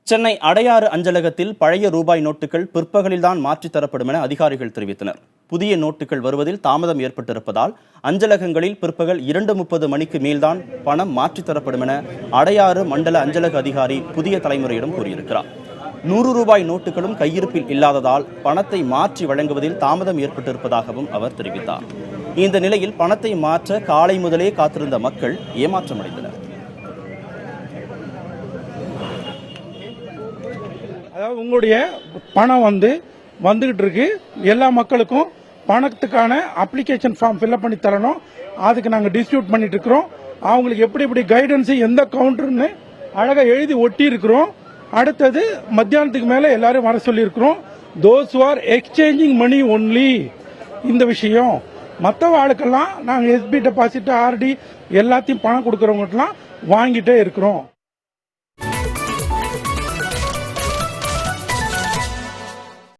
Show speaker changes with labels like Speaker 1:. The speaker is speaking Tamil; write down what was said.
Speaker 1: சென்னை அடையாறு அஞ்சலகத்தில் பழைய ரூபாய் நோட்டுகள் பிற்பகலில்தான் மாற்றித் தரப்படும் என அதிகாரிகள் தெரிவித்தனர். புதிய நோட்டுகள் வருவதில் தாமதம் ஏற்பட்டிருப்பதால் அஞ்சலகங்களில் பிற்பகல் 2:30 மணிக்கு மேல்தான் பணம் மாற்றித் தரப்படும் என அடையாறு மண்டல அஞ்சலக அதிகாரி புதிய தலைமுறையிடம் கூறியிருக்கிறார். 100 ரூபாய் நோட்டுகளும் கையிருப்பில் இல்லாததால் பணத்தை மாற்றி வழங்குவதில் தாமதம் ஏற்பட்டிருப்பதாகவும் அவர் தெரிவித்தார். இந்த நிலையில் பணத்தை மாற்ற காலை முதலே காத்திருந்த மக்கள் ஏமாற்றமடைந்தனர்.
Speaker 2: அதாவது உங்களுடைய பணம் வந்துகிட்டு இருக்கு. எல்லா மக்களுக்கும் பணத்துக்கான அப்ளிகேஷன் ஃபார்ம் ஃபில்அப் பண்ணி தரணும். அதுக்கு நாங்கள் டிஸ்ட்ரிபியூட் பண்ணிட்டு இருக்கிறோம். அவங்களுக்கு எப்படி கைடன்ஸ் எந்த கவுண்டர்னு அழகா எழுதி ஒட்டி இருக்கிறோம். அடுத்தது மத்தியானத்துக்கு மேல எல்லாரும் வர சொல்லி இருக்கிறோம். Those who are exchanging money only. இந்த விஷயம் மற்ற ஆளுக்கெல்லாம் நாங்கள் எஸ்பி டெபாசிட், ஆர்டி எல்லாத்தையும் பணம் கொடுக்கறவங்கலாம் வாங்கிட்டே இருக்கிறோம்.